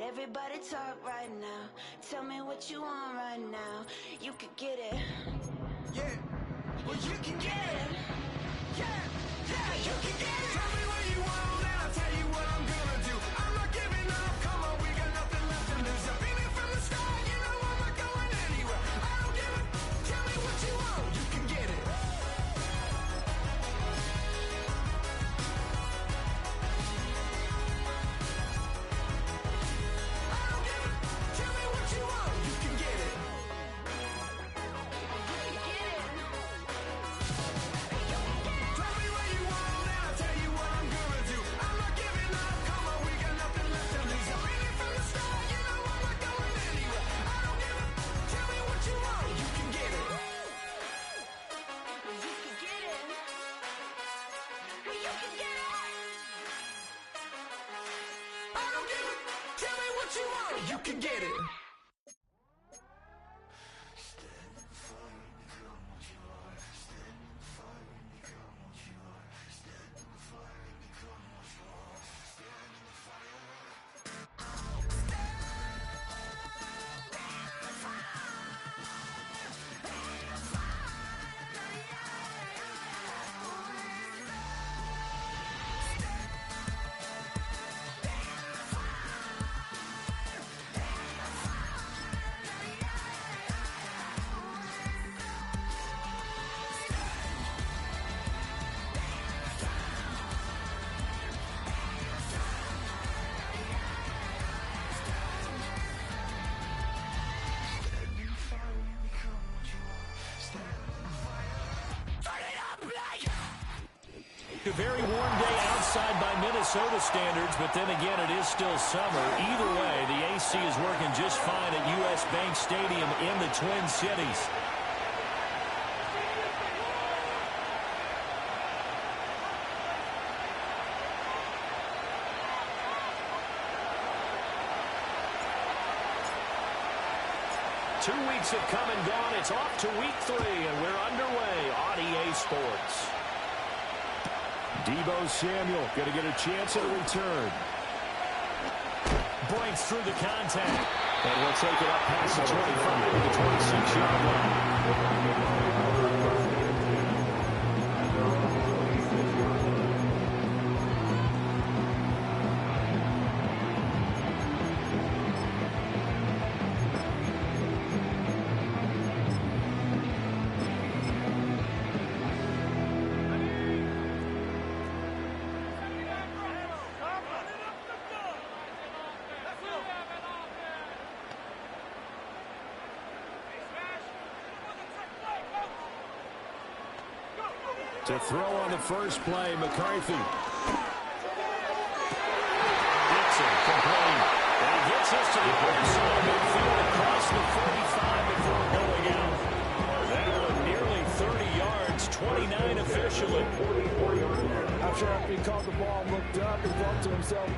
Everybody talk right now. Tell me what you want right now. You could get it. Yeah. Well, you can get it. Yeah. Yeah, you can get it. Tell me what you want and I'll tell you what I'm gonna do. I'm not giving up. Come on, we got nothing left to lose. I've been here from the start. You know I'm not going anywhere. I don't give a. Tell me what you want. You can get it. You can get it. A very warm day outside by Minnesota standards, but then again, it is still summer. Either way, the AC is working just fine at U.S. Bank Stadium in the Twin Cities. Two weeks have come and gone. It's off to week 3, and we're underway on EA Sports. Deebo Samuel going to get a chance at a return. Breaks through the contact. And we'll take it up past the 25 to the 26-yard line. To throw on the first play, McCarthy. Dixon complete. And he gets us to the other side of midfield across the 45 before going out. That one nearly 30 yards, 29 officially. After he caught the ball, looked up and thought to himself,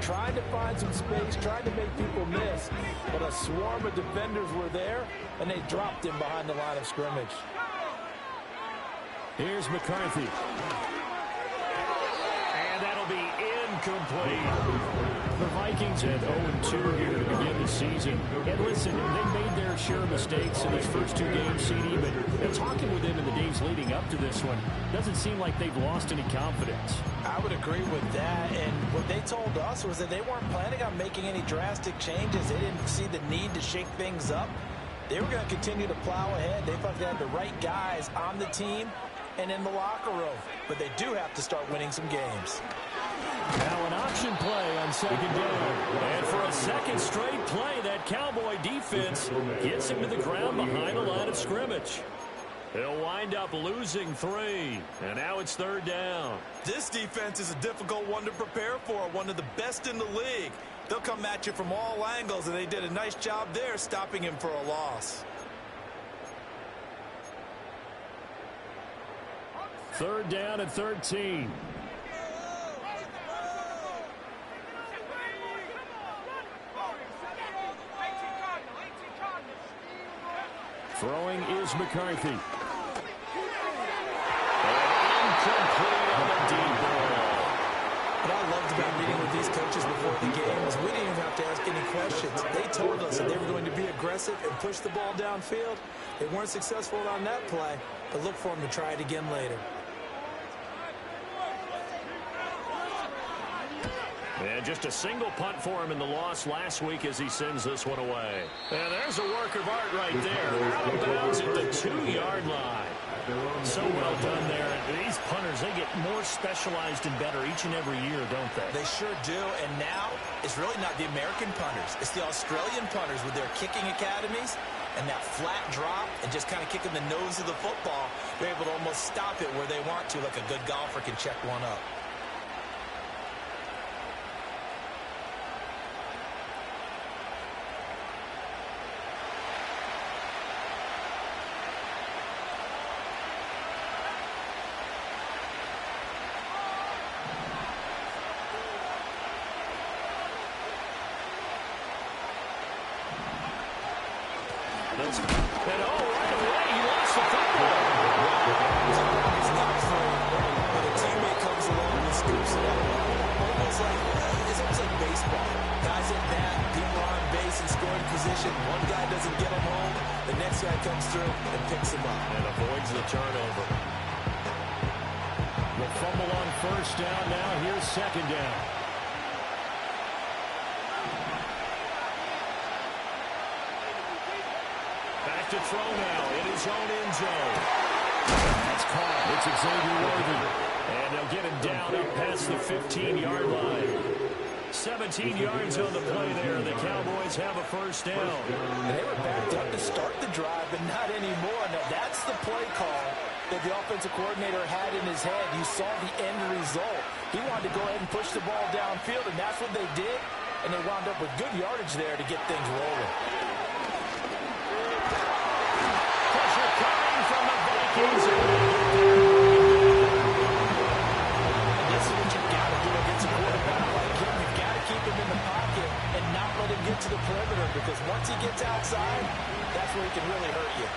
trying to find some space, trying to make people miss. But a swarm of defenders were there, and they dropped him behind the line of scrimmage. Here's McCarthy. And that'll be incomplete. The Vikings at 0-2 here to begin the season. And listen, they made their share of mistakes in these first 2 games, CD, but talking with them in the days leading up to this one, doesn't seem like they've lost any confidence. I would agree with that, and what they told us was that they weren't planning on making any drastic changes. They didn't see the need to shake things up. They were going to continue to plow ahead. They thought they had the right guys on the team and in the locker room. But they do have to start winning some games. Now an option play on second down. And for a second straight play, that Cowboy defense gets him to the ground behind the line of scrimmage. They'll wind up losing 3. And now it's third down. This defense is a difficult one to prepare for, one of the best in the league. They'll come at you from all angles, and they did a nice job there stopping him for a loss. Third down and 13. Throwing is McCarthy. And incomplete on the deep ball. What I love about meeting with these coaches before the game is we didn't even have to ask any questions. They told us that they were going to be aggressive and push the ball downfield. They weren't successful on that play, but look for them to try it again later. And just a single punt for him in the loss last week as he sends this one away. And there's a work of art right there. Out of bounds at the 2-yard line. So well done there. These punters, they get more specialized and better each and every year, don't they? They sure do. And now it's really not the American punters. It's the Australian punters with their kicking academies and that flat drop and just kind of kicking the nose of the football. They're able to almost stop it where they want to, like a good golfer can check one up. And right away, he lost the football. He's not free, but a teammate comes along and scoops it up. It's almost like baseball. Guys at bat, people are on base and scoring position. One guy doesn't get him home. The next guy comes through and picks him up. And avoids the turnover. The fumble on first down now. Here's second down. Back to throw now in his own end zone. That's caught. It's Xavier Worthy. And they'll get him down up past the 15-yard line. 17 yards on the play there. The Cowboys have a first down. They were backed up to start the drive, but not anymore. Now, that's the play call that the offensive coordinator had in his head. You saw the end result. He wanted to go ahead and push the ball downfield, and that's what they did. And they wound up with good yardage there to get things rolling. Pressure coming from the Vikings. This is what you've got to do against a quarterback like him. You've got to keep him in the pocket and not let him get to the perimeter, because once he gets outside, that's where he can really hurt you.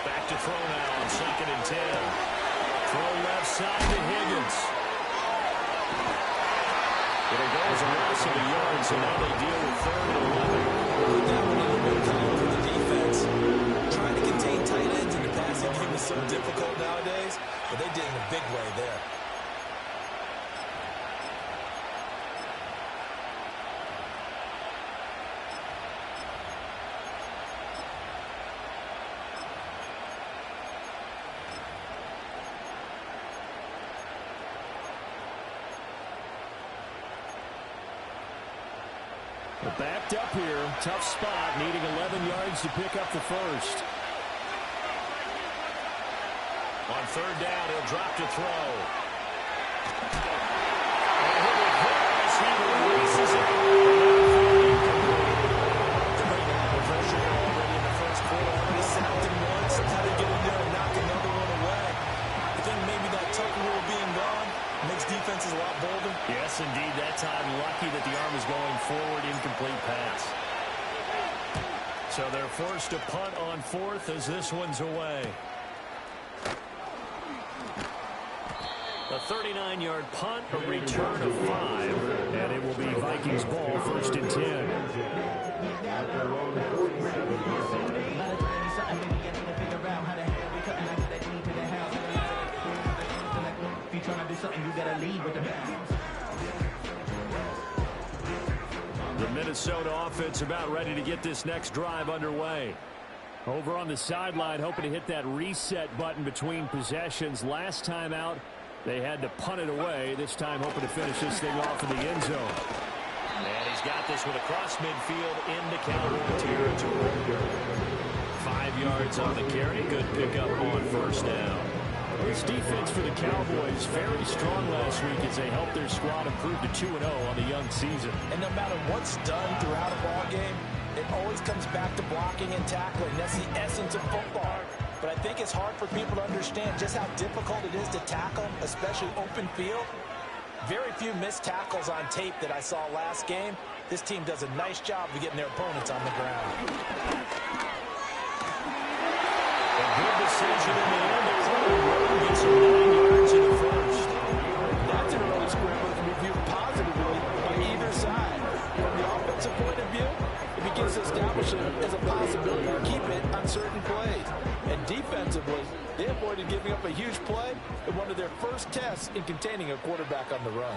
Back to throw now on 2nd and 10. Throw left side to Higgins. It'll go as a loss of a yard, so now they deal with 3rd and 11. That one in the good time for the defense. Trying to contain tight ends in the passing game is so difficult nowadays, but they did it in a big way there. Backed up here, tough spot, needing 11 yards to pick up the first. On 3rd down, he'll drop to throw. And he'll be close. He releases it. The pressure already in the first quarter. Already sacked him once. How to get in there and knock another one away. I think maybe that Tucker rule being gone makes defenses a lot bolder. Yes, indeed. That time, lucky that the arm is going forward, incomplete pass. So they're forced to punt on 4th as this one's away. A 39-yard punt, a return of 5, and it will be Vikings ball, 1st and 10. The Minnesota offense about ready to get this next drive underway. Over on the sideline, hoping to hit that reset button between possessions. Last time out, they had to punt it away. This time hoping to finish this thing off in the end zone. And he's got this one across midfield into Cowboy territory. 5 yards on the carry. Good pickup on 1st down. This defense for the Cowboys very strong last week as they helped their squad improve to 2-0 on the young season. And no matter what's done throughout a ball game, it always comes back to blocking and tackling. That's the essence of football. But I think it's hard for people to understand just how difficult it is to tackle, especially open field. Very few missed tackles on tape that I saw last game. This team does a nice job of getting their opponents on the ground. A good decision in the end. They gets some 9 yards in the first. success in containing a quarterback on the run.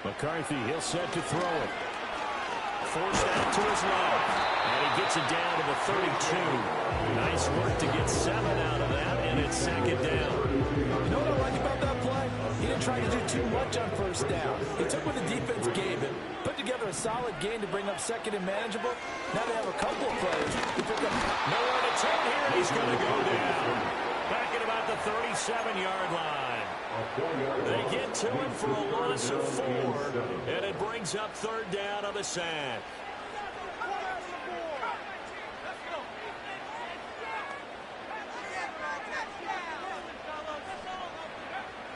McCarthy, he'll set to throw it. Forced out to his left. And he gets it down to the 32. Nice work to get 7 out of that, and it's second down. You know what I like about that play? He didn't try to do too much on first down. He took what the defense gave him, put together a solid gain to bring up second and manageable. Now they have a couple of players who pick up. Nowhere to turn here, and he's going to go down. Back at about the 37-yard line. They get to him for a loss of 4, and it brings up third down on the sack.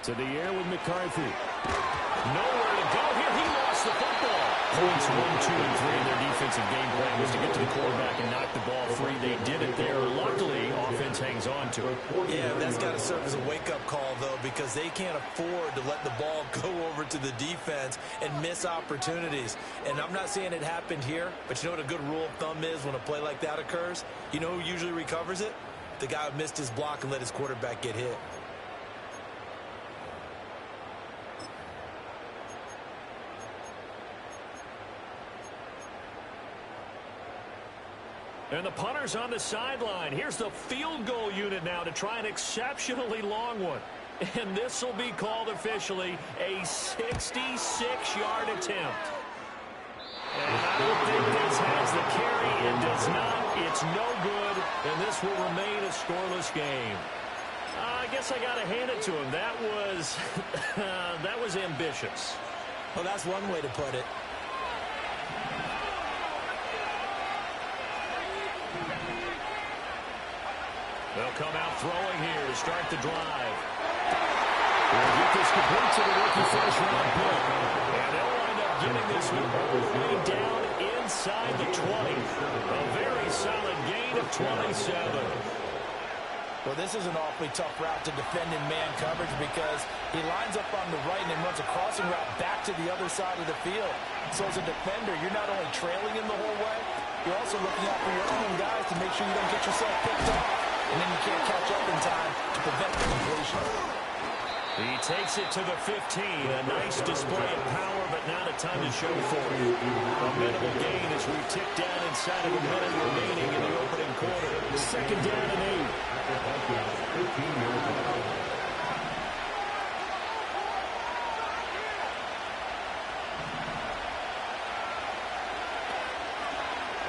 To the air with McCarthy. Nowhere to go here. He lost the football. Points 1, 2, and 3. Their defensive game plan was to get to the quarterback and knock the ball free. They did it there. Luckily, offense hangs on to it. Yeah, that's got to serve as a wake-up call, though, because they can't afford to let the ball go over to the defense and miss opportunities. And I'm not saying it happened here, but you know what a good rule of thumb is when a play like that occurs? You know who usually recovers it? The guy who missed his block and let his quarterback get hit. And the punter's on the sideline. Here's the field goal unit now to try an exceptionally long one. And this will be called officially a 66-yard attempt. And I don't think this has the carry. It does not. It's no good. And this will remain a scoreless game. I guess I got to hand it to him. That was ambitious. Well, that's one way to put it. They'll come out throwing here to start the drive. They'll get this complete to the rookie first-round pick. And they'll wind up getting this one all the way down inside the 20. A very solid gain of 27. Well, this is an awfully tough route to defend in man coverage because he lines up on the right and then runs a crossing route back to the other side of the field. So as a defender, you're not only trailing him the whole way, you're also looking out for your own guys to make sure you don't get yourself picked off. And then you can't catch up in time to prevent the completion. He takes it to the 15. A nice display of power, but not a ton to show for it. A minimal gain as we tick down inside of a minute remaining in the opening quarter. Second down and 8.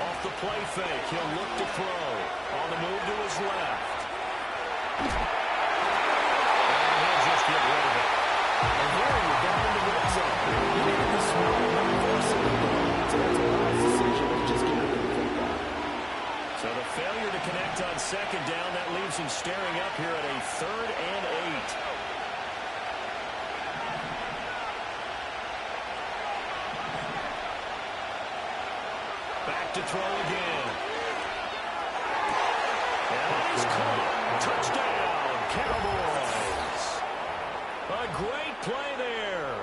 Off the play fake, he'll look to throw. On the move to his left. And he'll just get rid of it. And here you're down in the red zone. You need to be smart about forcing the ball. So that's a wise decision of just getting rid of the football. So the failure to connect on second down, that leaves him staring up here at a 3rd and 8. Back to throw again. And he's caught. Touchdown, Cowboys. A great play there.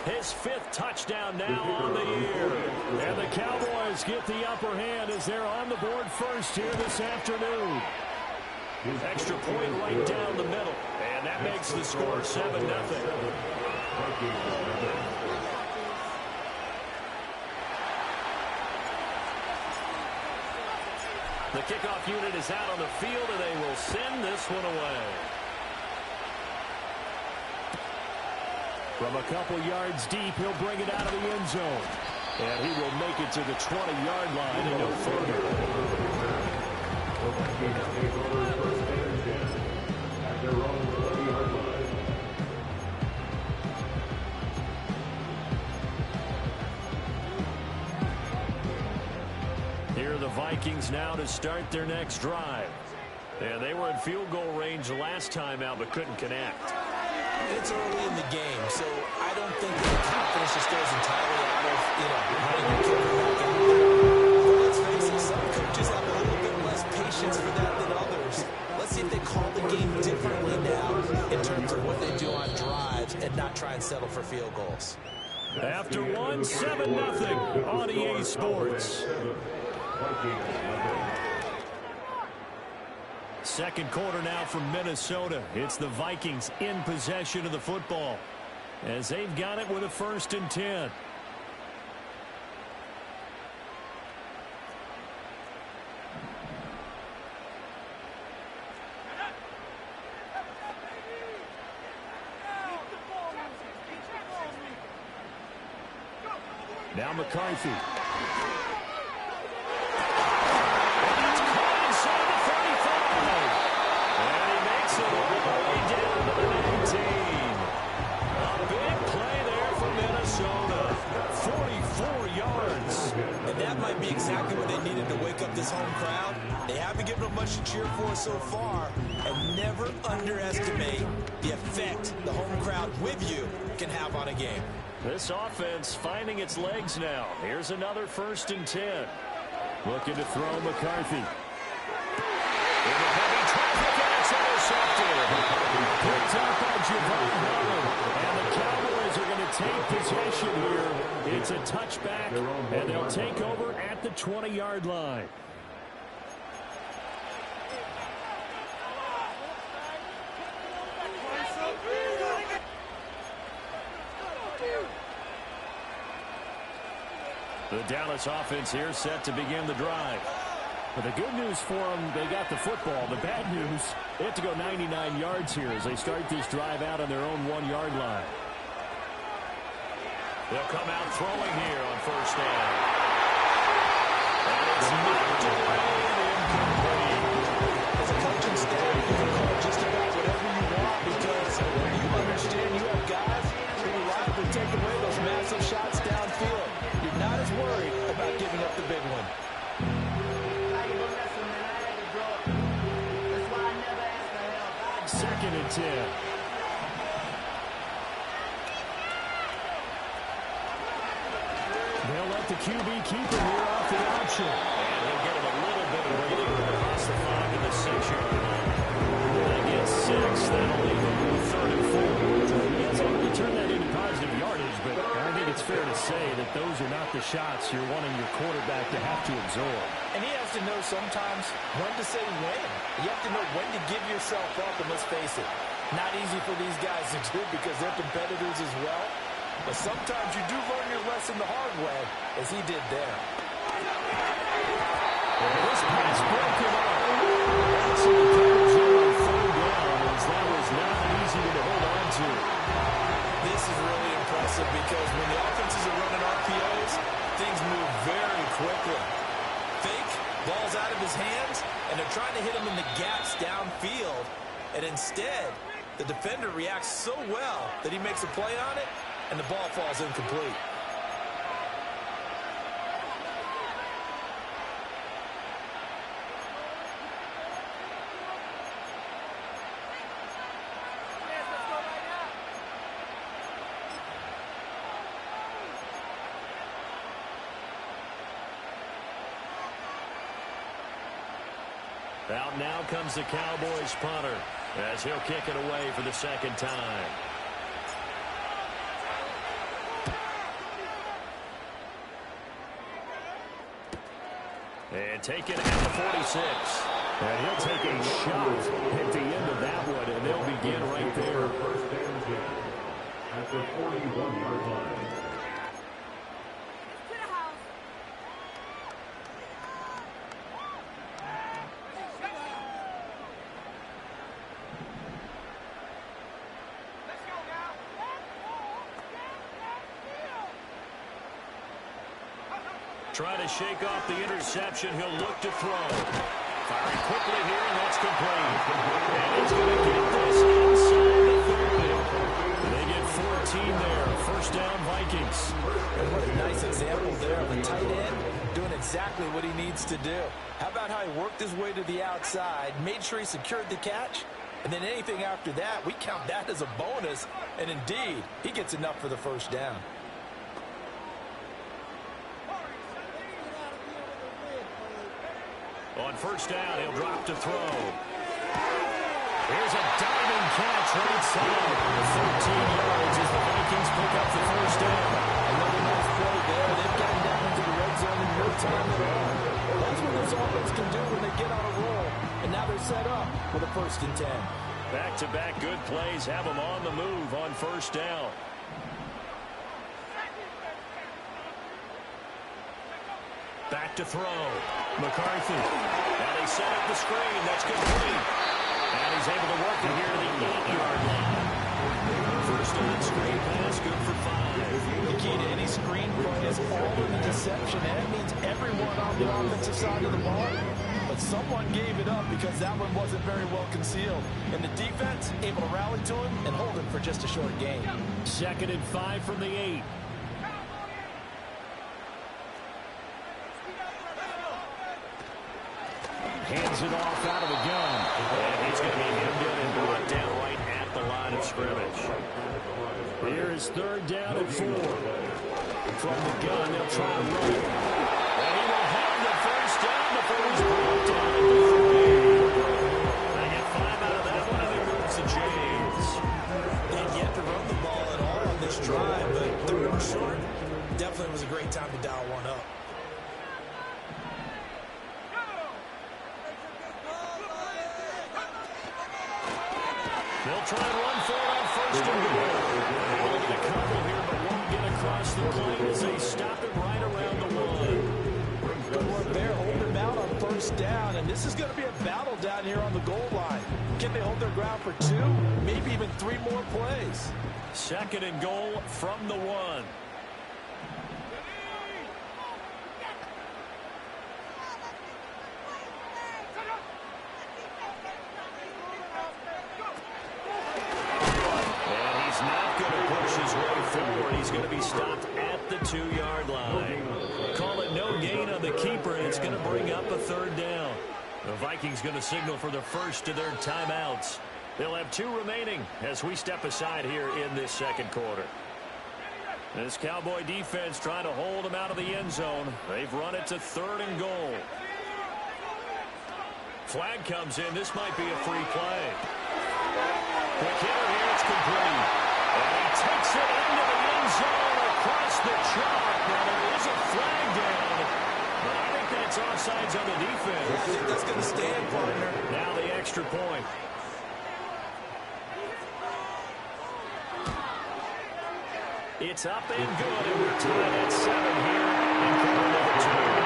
His 5th touchdown now on the year. And the Cowboys get the upper hand as they're on the board first here this afternoon. Extra point right down the middle. And that makes the score 7-0. The kickoff unit is out on the field, and they will send this one away. From a couple yards deep, he'll bring it out of the end zone. And he will make it to the 20-yard line and no further. Here are the Vikings now to start their next drive. And they were in field goal range last time out, but couldn't connect. It's early in the game, so I don't think that the confidence just goes entirely out of, having your quarterback in there. But let's face it, some coaches have a little bit less patience for that than others. Let's see if they call the game differently now in terms of what they do on drives and not try and settle for field goals. After one, 7-0 on EA Sports. Second quarter now from Minnesota. It's the Vikings in possession of the football as they've got it with a 1st and 10. Now McCarthy. It's caught inside the 35. And he makes it all the way down to the 19. A big play there for Minnesota. 44 yards. And that might be exactly what they needed to wake up this home crowd. They haven't given them much to cheer for so far. And never underestimate the effect the home crowd with you can have on a game. This offense finding its legs now. Here's another 1st and 10. Looking to throw McCarthy. In the heavy traffic, and it's intercepted. Picked up by Javon Holland. And the Cowboys are going to take possession here. It's a touchback, and they'll take over at the 20-yard line. The Dallas offense here set to begin the drive. But the good news for them, they got the football. The bad news, they have to go 99 yards here as they start this drive out on their own 1-yard line. They'll come out throwing here on 1st down. And it's knocked away and incomplete. As a coaching staff, you can call just about whatever you want because you understand you have guys who reliably take away those massive shots downfield. You're not as worried about giving up the big one. 2nd and 10. They'll let the QB keep him here off the option. And he'll get him a little bit of rating across the 5 to the 6-yard line. They get 6. That'll leave him with 3rd and 4. He has already turned that into positive yardage, but I think it's fair to say that those are not the shots you're wanting your quarterback to have to absorb. And he has to know sometimes when to say when. You have to know when to give yourself up, and let's face it, not easy for these guys to do because they're competitors as well. But sometimes you do learn your lesson the hard way, as he did there. And this pass broken up. That's the coverage there on 3rd down, as that was not easy to hold on to. This is really impressive because when the offenses are running RPOs, things move very quickly. Fake, ball's out of his hands, and they're trying to hit him in the gaps downfield. And instead, the defender reacts so well that he makes a play on it, and the ball falls incomplete. Out now comes the Cowboys punter as he'll kick it away for the 2nd time. And taken at the 46. And he'll take a shot at the end of that one, and they'll begin right there. At the 41-yard line. Trying to shake off the interception. He'll look to throw. Firing quickly here, and that's complete. And he's going to get this inside the 30. They get 14 there. 1st down, Vikings. And what a nice example there of a tight end doing exactly what he needs to do. How about how he worked his way to the outside, made sure he secured the catch, and then anything after that, we count that as a bonus. And indeed, he gets enough for the 1st down. On 1st down, he'll drop to throw. Here's a diving catch right side. 13 yards as the Vikings pick up the 1st down. Another nice play there. They've gotten down into the red zone in no time at all. That's what this offense can do when they get on a roll. And now they're set up for the 1st and 10. Back-to-back good plays have them on the move on 1st down. Back to throw. McCarthy. Now they set up the screen. That's complete. And he's able to work it here to the 8-yard line. First down screen pass, good for 5. The key to any screen play is all in the deception. And it means everyone on the offensive side of the ball. But someone gave it up because that one wasn't very well concealed. And the defense able to rally to him and hold him for just a short gain. 2nd and 5 from the 8. Hands it off out of the gun. And he's going to be hemmed in and brought down right at the line of scrimmage. Here is 3rd down and 4. From the gun, they'll try to run it. And he will have the 1st down before he's brought down at the 3. They get 5 out of that one, and it moves to James. They've yet to run the ball at all on this drive, but 3rd and short definitely was a great time to dial one up. They'll try and run for it on 1st and goal. They'll get a couple here, but won't get across the plane as they stop it right around the 1. Good work there, holding them out on 1st down, and this is going to be a battle down here on the goal line. Can they hold their ground for 2, maybe even 3 more plays? 2nd and goal from the 1. He's going to be stopped at the 2-yard line. Call it no gain on the keeper, and it's going to bring up a 3rd down. The Vikings going to signal for the first of their timeouts. They'll have 2 remaining as we step aside here in this 2nd quarter. This Cowboy defense trying to hold them out of the end zone. They've run it to 3rd and goal. Flag comes in. This might be a free play. Quick hitter here. It's complete. And he takes it into the end zone across the chalk. Now there is a flag down, but I think that's offsides on the defense. I think that's going to stand, partner. Now the extra point. It's up and good, and we're tied at 7 here in quarter number 2.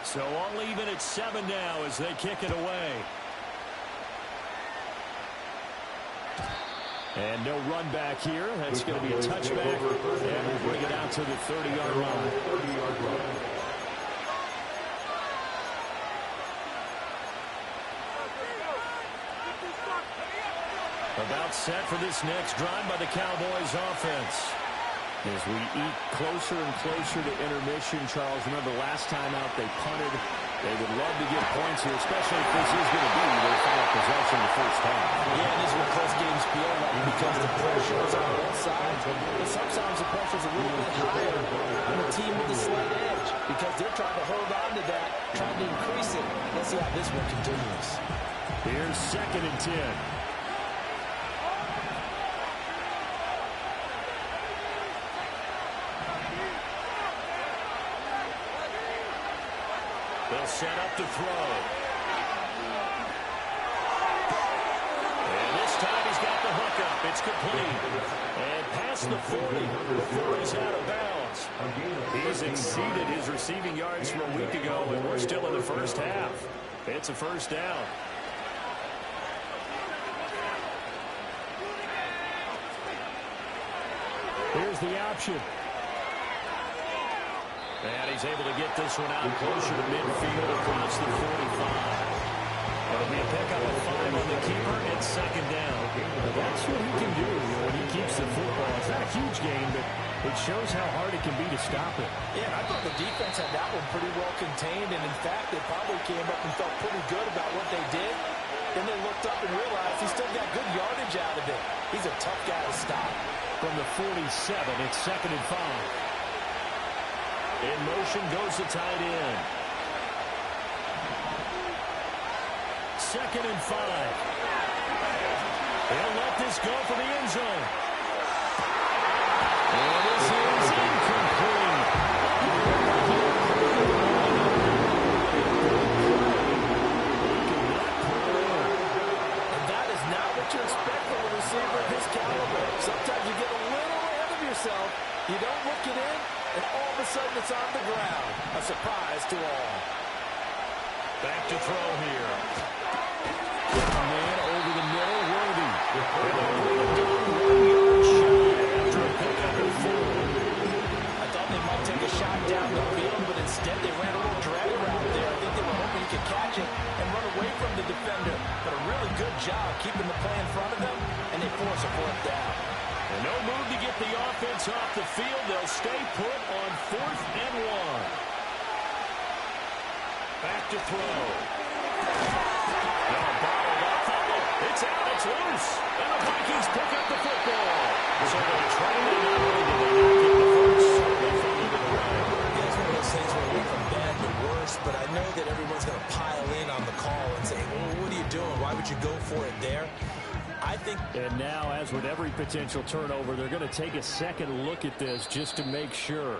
So all even at 7 now as they kick it away. And no run back here. That's going to be a touchback. And we'll bring it out to the 30-yard line. About set for this next drive by the Cowboys offense. As we eat closer and closer to intermission, Charles, remember last time out they punted. They would love to get points here, especially if this is going to be their final possession in the first half. Yeah, and this is what close games feel like because the pressure is on both sides. But sometimes the pressure is a little bit higher on the team with the slight edge because they're trying to hold on to that, trying to increase it. Let's see how this one continues. Here's 2nd and 10. They'll set up to throw. And this time he's got the hook up. It's complete. And past the 40 before he's out of bounds. He's exceeded his receiving yards from a week ago, and we're still in the first half. It's a 1st down. Here's the option. And he's able to get this one out closer to midfield across the 45. It'll be a pickup of 5 on the keeper and 2nd down. That's what he can do when he keeps the football. It's not a huge game, but it shows how hard it can be to stop it. Yeah, I thought the defense had that one pretty well contained, and in fact, they probably came up and felt pretty good about what they did. Then they looked up and realized he still got good yardage out of it. He's a tough guy to stop. From the 47, it's 2nd and 5. In motion goes the tight end. 2nd and 5. They'll let this go for the end zone. And this is incomplete. And that is not what you expect from a receiver of his caliber. Sometimes you get a little ahead of yourself, you don't look it in, and all of a sudden it's on the ground. A surprise to all. Back to throw here. Man over the middle, Worthy. After a pickup of 4. I thought they might take a shot down the field, but instead they ran a little drag route there. I think they were hoping he could catch it and run away from the defender. But a really good job keeping the play in front of them, and they force a 4th down. And no move to get the offense off the field. They'll stay put on 4th and 1. Back to throw. It's out, it's loose, and the Vikings pick up the football. So they try to not only did they not get the first, they fumbled it away. Yeah, it's one of those things where we went from bad to worse, but I know that everyone's going to pile in on the call and say, well, what are you doing? Why would you go for it there? I think... And now, as with every potential turnover, they're going to take a second look at this just to make sure.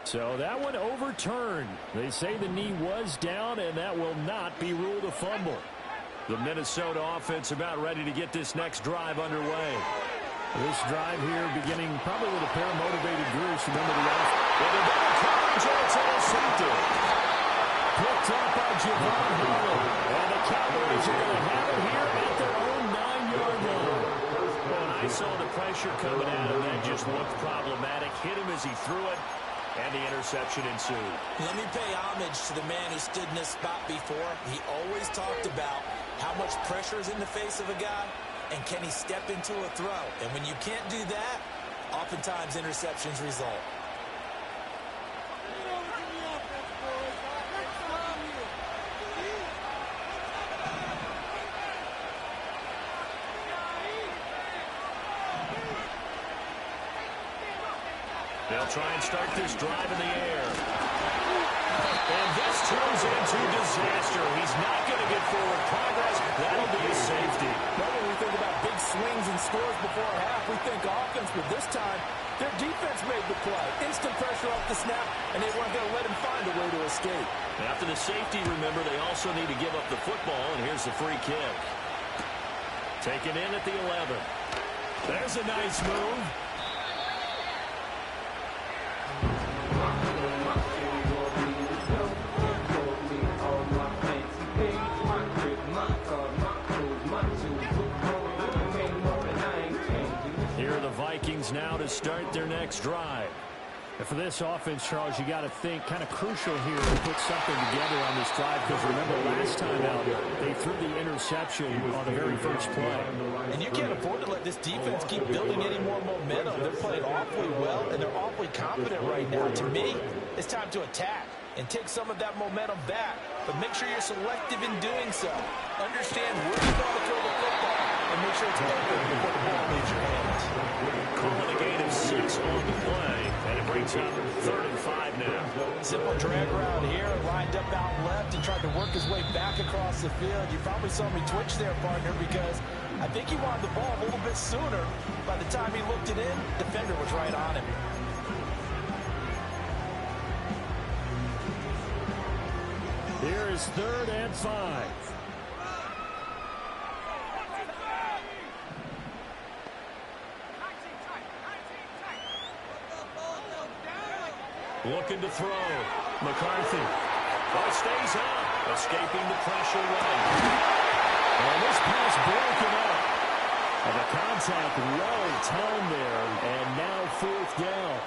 So that one overturned. They say the knee was down, and that will not be ruled a fumble. The Minnesota offense about ready to get this next drive underway. This drive here beginning probably with a pair of motivated groups. Remember the offense. With a double coverage, and it's intercepted. Picked up by Javon Holland. And the Cowboys are going to have it here at their own 9-yard line. When I saw the pressure coming at him, that just looked problematic. Hit him as he threw it. And the interception ensued. Let me pay homage to the man who stood in this spot before. He always talked about how much pressure is in the face of a guy, and can he step into a throw. And when you can't do that, oftentimes interceptions result. They'll try and start this drive in the air. And this turns into disaster. He's not going to get forward progress. That'll be a safety. Well, when we think about big swings and scores before a half, we think offense, but this time, their defense made the play. Instant pressure off the snap, and they weren't going to let him find a way to escape. After the safety, remember, they also need to give up the football, and here's the free kick. Taken in at the 11. There's a nice move. Vikings now to start their next drive. And for this offense, Charles, you got to think kind of crucial here to put something together on this drive, because remember last time out they threw the interception on the very first play. And you can't afford to let this defense keep building any more momentum. They're playing awfully well, and they're awfully confident right now. To me, it's time to attack and take some of that momentum back, but make sure you're selective in doing so. Understand where you want to throw the football and make sure it's open before the ball leaves your hands. Calling a gain of 6 on the play, and it brings up 3rd and 5 now. Simple drag route here, lined up out left and tried to work his way back across the field. You probably saw me twitch there, partner, because I think he wanted the ball a little bit sooner. By the time he looked it in, defender was right on him. Here is 3rd and 5. Looking to throw. McCarthy. Oh, it stays up. Escaping the pressure right. And this pass broken up. And the contact well timed there. And now 4th down.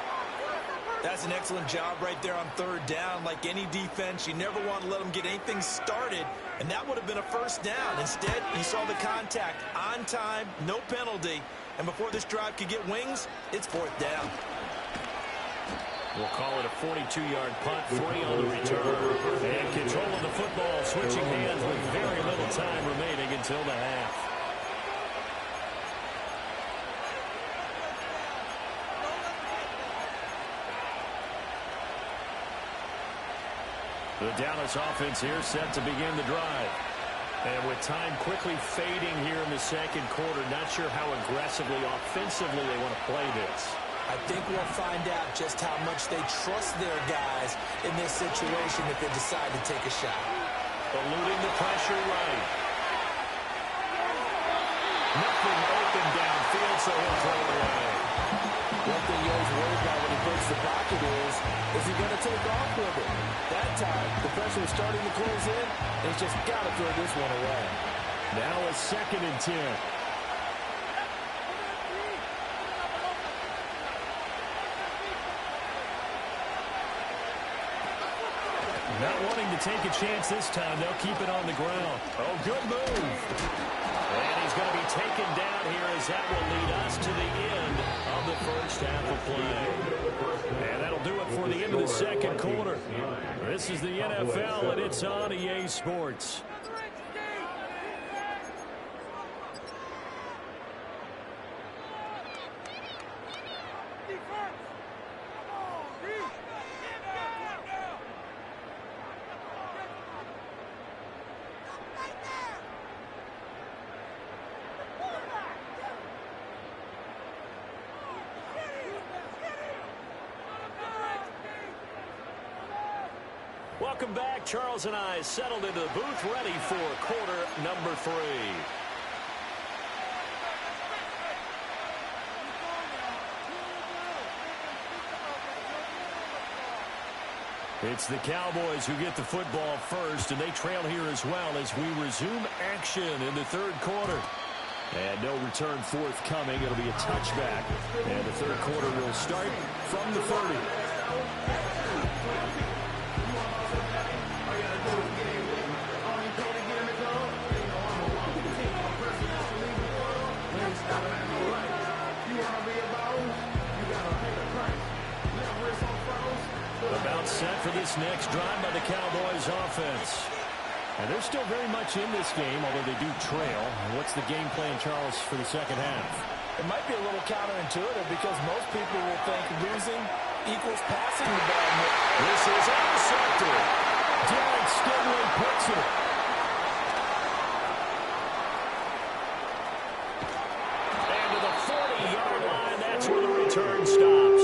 That's an excellent job right there on 3rd down. Like any defense, you never want to let them get anything started, and that would have been a 1st down. Instead, you saw the contact on time, no penalty, and before this drive could get wings, it's 4th down. We'll call it a 42-yard punt, 3 on the return. And control of the football, switching hands with very little time remaining until the half. The Dallas offense here set to begin the drive. And with time quickly fading here in the second quarter, not sure how aggressively, offensively they want to play this. I think we'll find out just how much they trust their guys in this situation if they decide to take a shot. Eluding the pressure right. Nothing open downfield, so he'll throw it away. One thing you always worry about when he breaks the pocket is he going to take off with it? That time, the pressure was starting to close in, and he's just got to throw this one away. Now a 2nd and 10. Not wanting to take a chance this time, they'll keep it on the ground. Oh, good move. And he's going to be taken down here as that will lead us to the end of the first half of play. And that'll do it for the end of the second quarter. This is the NFL, and it's on EA Sports. Welcome back. Charles and I settled into the booth, ready for quarter number 3. It's the Cowboys who get the football first, and they trail here as well as we resume action in the third quarter. And no return forthcoming. It'll be a touchback. And the third quarter will start from the 30. About set for this next drive by the Cowboys offense. And they're still very much in this game, although they do trail. What's the game plan, Charles, for the second half? It might be a little counterintuitive because most people will think losing equals passing the ball. This is intercepted. Derek Stingley picks it. And to the 40-yard line, that's where the return stops.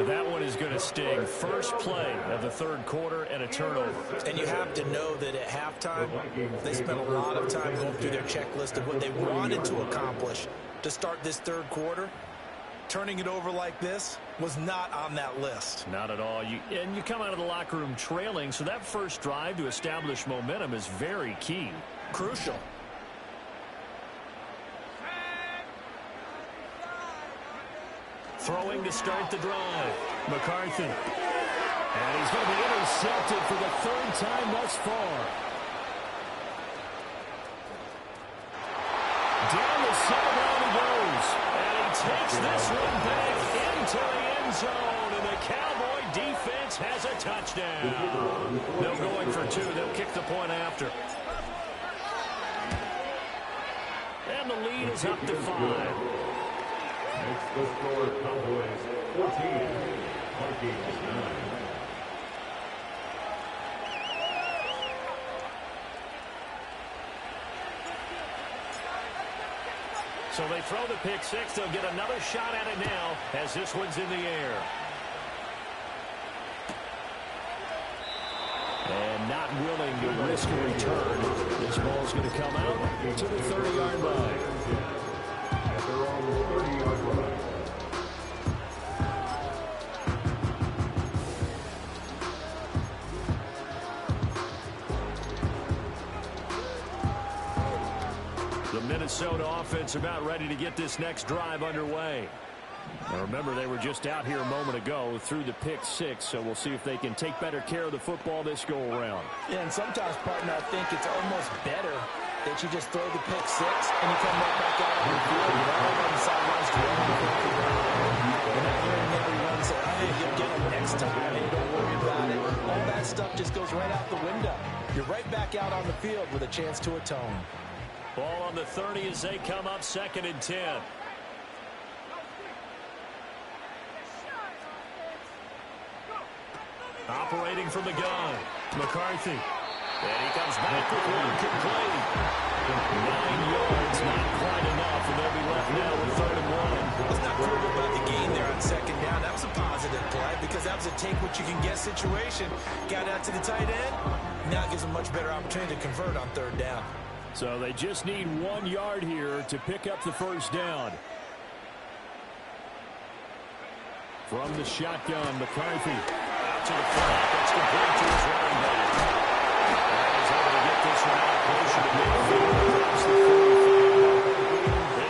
That one is going to sting. First play of the third quarter and a turnover. And you have to know that at halftime, they spent a lot of time going through their checklist of what they wanted to accomplish to start this third quarter. Turning it over like this was not on that list. Not at all. And you come out of the locker room trailing, so that first drive to establish momentum is very key. Crucial. Throwing to start the drive. McCarthy. And he's going to be intercepted for the third time thus far. Down the sideline he goes. And he takes this one back into the end zone. And the Cowboy defense has a touchdown. No going for 2. They'll kick the point after. And the lead is up to 5. It's the score, Cowboys 14, Vikings 9. So they throw the pick 6. They'll get another shot at it now as this one's in the air. And not willing to risk a return. This ball's going to come out to the 30-yard line. They're on the 30-yard line. The Minnesota offense about ready to get this next drive underway. Now remember, they were just out here a moment ago through the pick 6, so we'll see if they can take better care of the football this go-around. Yeah, and sometimes, partner, I think it's almost better that you just throw the pick 6 and you come right back out on the field. You're all on the sidelines to run. You're not hearing every 1 say, hey, you'll get them next time. Hey, don't worry about it. All that stuff just goes right out the window. You're right back out on the field with a chance to atone. Ball on the 30 as they come up 2nd and 10. Operating from the gun, McCarthy. And he comes back with one complete. 9 yards, not quite enough, and they'll be left now with 3rd and 1. Let's not crib about the gain there on 2nd down. That was a positive play because that was a take-what-you-can-get situation. Got out to the tight end. Now it gives them a much better opportunity to convert on 3rd down. So they just need 1 yard here to pick up the 1st down. From the shotgun, McCarthy. Out to the flat. That's complete to his running back. He's able to get this one out closer to midfield across the 45.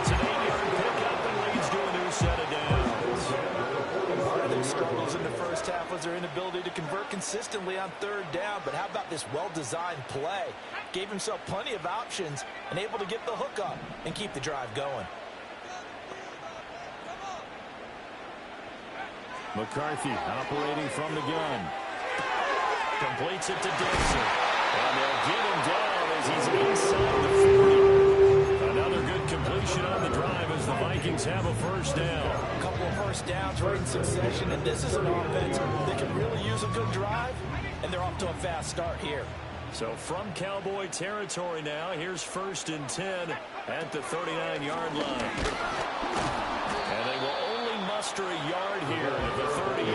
It's an 8-yard pickup and leads to a new set of downs. Part of their struggles in the first half was their inability to convert consistently on 3rd down. But how about this well-designed play? Gave himself plenty of options and able to get the hook up and keep the drive going. McCarthy operating from the gun. Completes it to Dixon. And they'll get him down as he's inside the 40. Another good completion on the drive as the Vikings have a 1st down. A couple of 1st downs right in succession, and this is an offense that can really use a good drive, and they're off to a fast start here. So from Cowboy territory now, here's 1st and 10 at the 39-yard line. And they will only muster a yard here at the 38.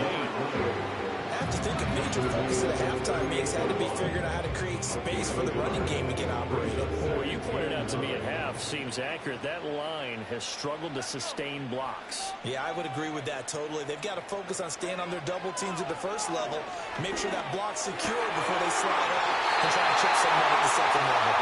I have to think a major focus at halftime makes had to be figuring out how to create space for the running game to get operated. Well, you pointed out to me at half seems accurate. That line has struggled to sustain blocks. Yeah, I would agree with that totally. They've got to focus on staying on their double teams at the 1st level, make sure that block's secure before they slide out and try to chip someone at the 2nd level.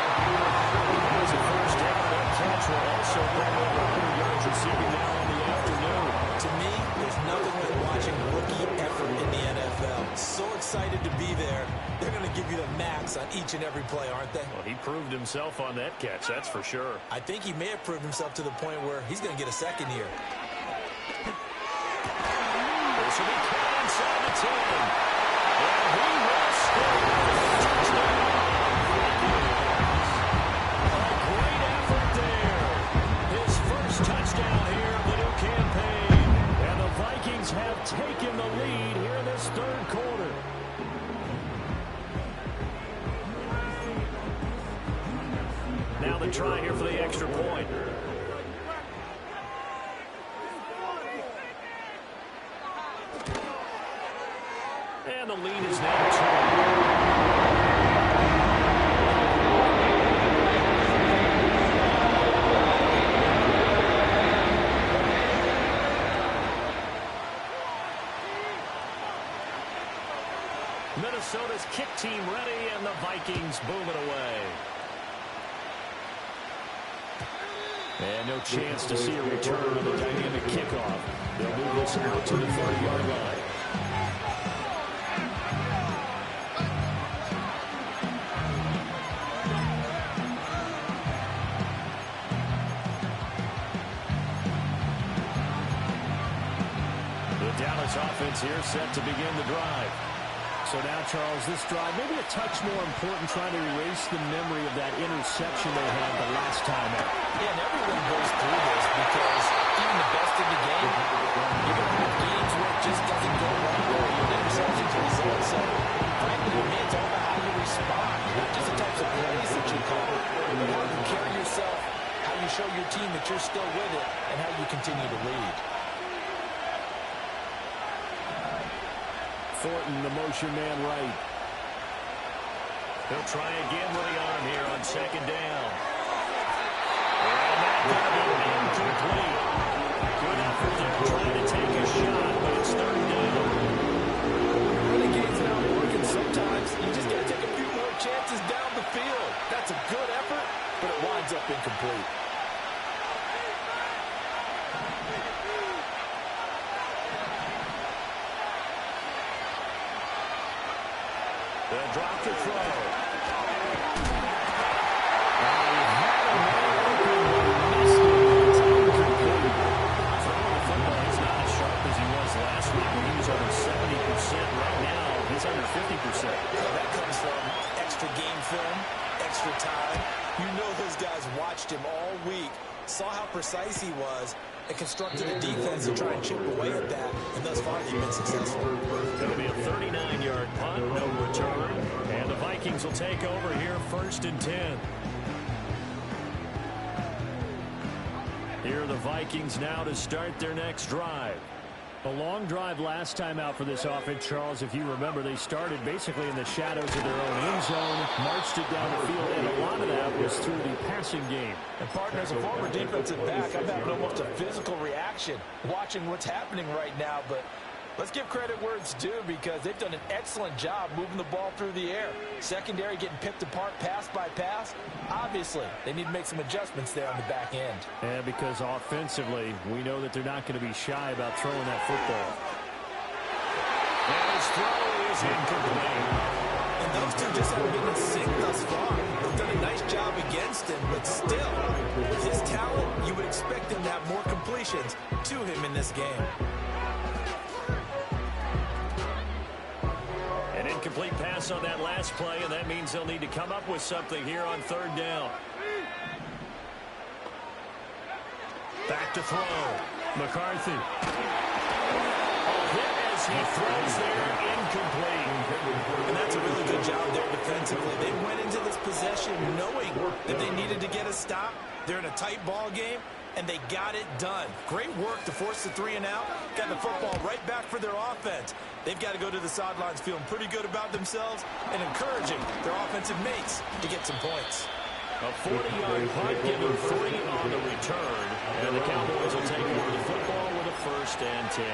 There's a 1st down. That catch will also bring over 100 yards receiving now on the afternoon. To me, there's nothing but watching rookie effort in the NFL. So excited to be there. They're going to give you the max on each and every play, aren't they? Well, he proved himself on that catch, that's for sure. I think he may have proved himself to the point where he's going to get a 2nd year. This will be caught inside the 10. And he will score. Touchdown. A great effort there. His 1st touchdown here of the new campaign. And the Vikings have taken the lead here in this 3rd quarter. Now the try here for the extra point. And the lead is now 2. Minnesota's kick team ready, and the Vikings boom it away. And no chance to see a return on the dynamic kickoff. They'll move this out to the 30-yard line. The Dallas offense here set to begin the drive. So now, Charles, this drive maybe a touch more important, trying to erase the memory of that interception they had the last time out. Yeah, and everyone goes through this because even the best in the game, you're going to have games where it just doesn't go right where your interceptions result. So, frankly, to me, it's all about how you respond, not just the types of plays that you call, but how you carry yourself, how you show your team that you're still with it, and how you continue to lead. Thornton, the motion man right. He'll try again with the arm here on 2nd down. And that could be incomplete. Good effort there trying to take a shot, but it's 3rd down. Renegades not working sometimes. You just got to take a few more chances down the field. That's a good effort, but it winds up incomplete. They'll drop the throw. Throwing the football, he's not as sharp as he was last week when he was saw how precise he was, and constructed a defense to try and chip away at that, and thus far they've been successful. Going to be a 39-yard punt, no return, and the Vikings will take over here 1st and 10. Here are the Vikings now to start their next drive. A long drive last time out for this offense, Charles. If you remember, they started basically in the shadows of their own end zone, marched it down the field, and a lot of that was through the passing game. And partner, as a former defensive back, I'm having almost a physical reaction watching what's happening right now. But let's give credit where it's due, because they've done an excellent job moving the ball through the air. Secondary getting picked apart pass by pass. Obviously, they need to make some adjustments there on the back end. And because offensively, we know that they're not going to be shy about throwing that football. And his throw is incomplete. And those two just haven't been in sync thus far. They've done a nice job against him, but still, with his talent, you would expect him to have more completions to him in this game. An incomplete pass on that last play, and that means they'll need to come up with something here on 3rd down. Back to throw. McCarthy. Hit as he throws there, incomplete. And that's a really good job there defensively. They went into this possession knowing that they needed to get a stop. They're in a tight ball game, and they got it done. Great work to force the 3 and out. Got the football right back for their offense. They've got to go to the sidelines feeling pretty good about themselves and encouraging their offensive mates to get some points. A 40-yard punt, giving 3 on the return. And the Cowboys will take over the football with a 1st and 10.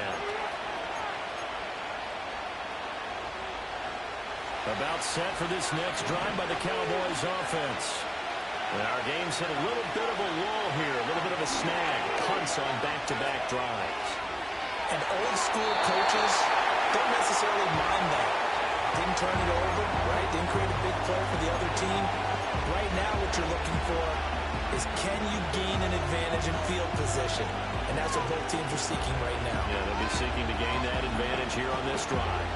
About set for this next drive by the Cowboys offense. And our game's hit a little bit of a lull here, a little bit of a snag. Punts on back-to-back drives. And old-school coaches don't necessarily mind that. Didn't turn it over, right? Didn't create a big play for the other team. Right now what you're looking for is, can you gain an advantage in field position? And that's what both teams are seeking right now. Yeah, they'll be seeking to gain that advantage here on this drive.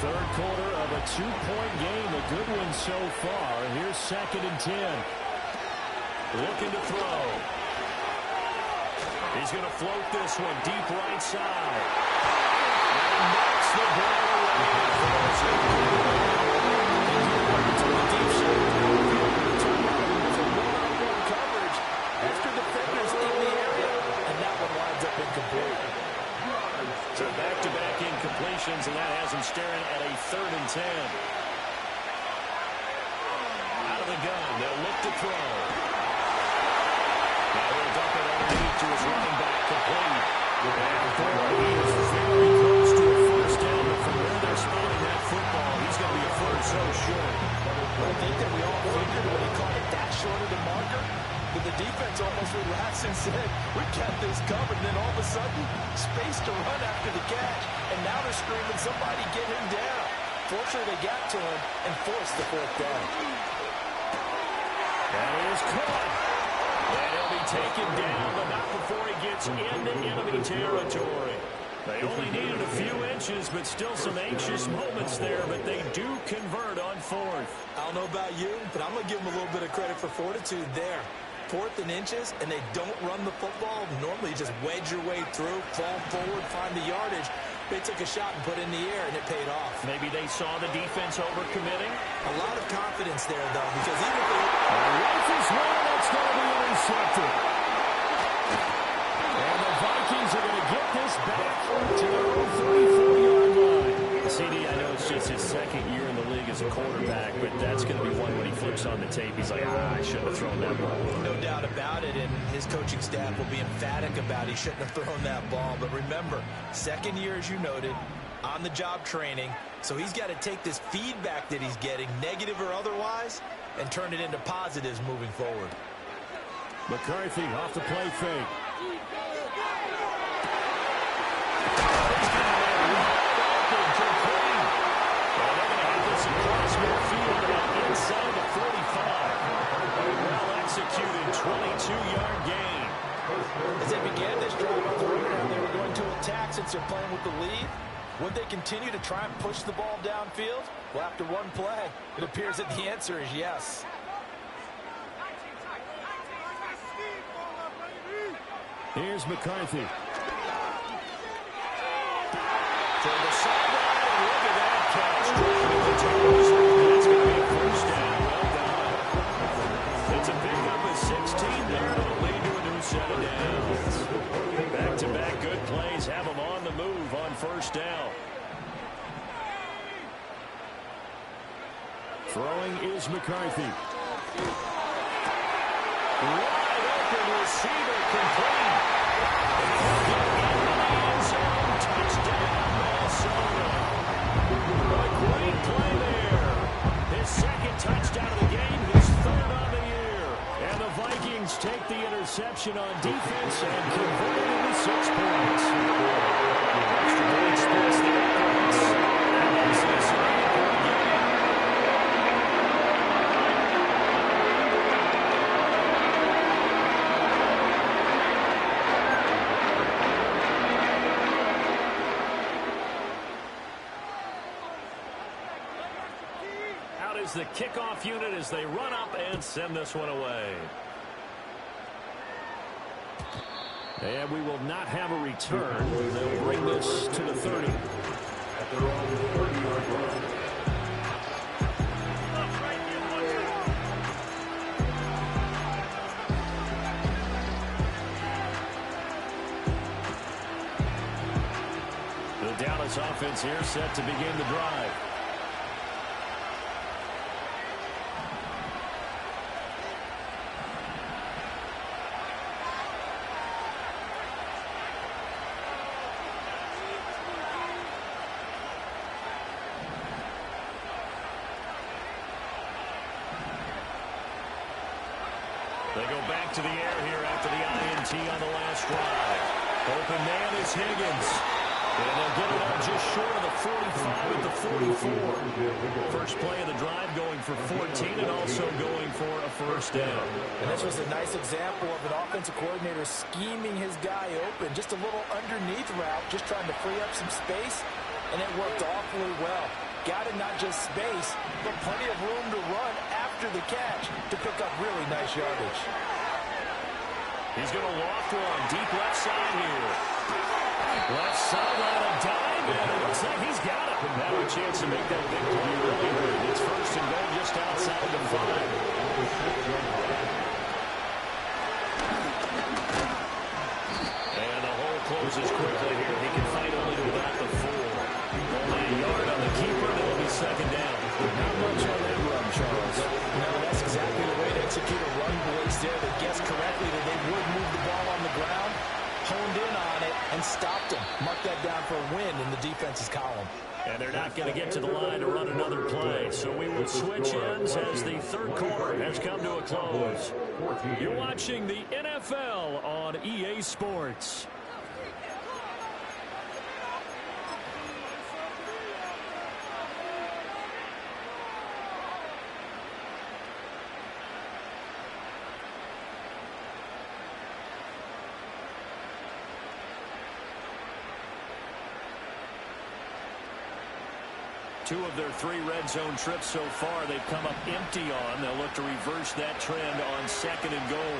3rd quarter of a 2-point game, a good one so far. Here's 2nd and 10. Looking to throw. He's going to float this one deep right side. And knocks the ball away. To the deep shot. One-on-one coverage. Extra defenders in the area. And that one winds up incomplete. So back-to-back incompletions, and that has him staring at a 3rd and 10. Out of the gun, they'll look to throw. Now he'll dump it underneath to his running back, complete. And he is very close to a 1st down, but from where they're spotting that football, he's going to be a 1st so short. I think that we all figured when he caught it that short of the marker, that the defense almost relaxed and said, we got this covered. And then all of a sudden, space to run after the catch. And now they're screaming, somebody get him down. Fortunately, they got to him and forced the 4th down. That is caught. And he'll be taken down, but not before he gets into enemy territory. They only needed a few inches, but still some anxious moments there, but they do convert on 4th. I don't know about you, but I'm going to give them a little bit of credit for fortitude there. 4th and inches, and they don't run the football. Normally, you just wedge your way through, fall forward, find the yardage. They took a shot and put it in the air, and it paid off. Maybe they saw the defense overcommitting. A lot of confidence there, though, because even if they... Rifles one, that's going to be intercepted. And the Vikings are going to get this back to their own 34-yard line. CD, I know it's just his 2nd year in the league as a quarterback, but that's going to be one when he flips on the tape. He's like, I shouldn't have thrown that ball. No doubt about it, and his coaching staff will be emphatic about he shouldn't have thrown that ball. But remember, 2nd year, as you noted, on-the-job training, so he's got to take this feedback that he's getting, negative or otherwise, and turn it into positives moving forward. McCarthy off the play fake. Inside the 45. Well-executed 22-yard gain. As they began this drive on the rebound, they were going to attack since they're playing with the lead. Would they continue to try and push the ball downfield? Well, after one play, it appears that the answer is yes. Here's McCarthy. To the sideline, and look at that catch. Dropping the toes. That's going to be a first down. Well done. It's a pickup of 16 there. It'll lead to a new set of downs. Back-to-back good plays have them on the move on first down. Throwing is McCarthy. Wide open receiver complete. End zone touchdown, Minnesota. A great play there. His second touchdown of the game, his third on the year. And the Vikings take the interception on defense and convert it into 6 points. Extra point splits the offense. And that's this point game. Out is the kickoff unit as they run up and send this one away. And we will not have a return. They'll bring this to the 30. At their own 30-yard line. The Dallas offense here set to begin the drive. They go back to the air here after the INT on the last drive. Open man is Higgins. And they'll get it up just short of the 45 at the 44. First play of the drive going for 14 and also going for a first down. And this was a nice example of an offensive coordinator scheming his guy open. Just a little underneath route, just trying to free up some space, and it worked awfully well. Got it not just space, but plenty of room to run after the catch to pick up really nice yardage. He's going to loft one deep left side here. Left sideline, a dive, and it looks like he's got it. Now a chance to make that big play earlier. It's first and goal just outside the 5. And the hole closes quickly here. He can fight only to about the 4. Only a yard on the keeper, and it'll be second down. Not much on that run, Charles. No, that's exactly the way to execute a run blitz there. They guessed correctly that they would move the ball on the ground, honed in on it, and stopped them. Mark that down for a win in the defense's column. And they're not going to get to the line to run another play. So we will switch ends as the third quarter has come to a close. You're watching the NFL on EA Sports. Two of their 3 red zone trips so far they've come up empty on. They'll look to reverse that trend on second and goal.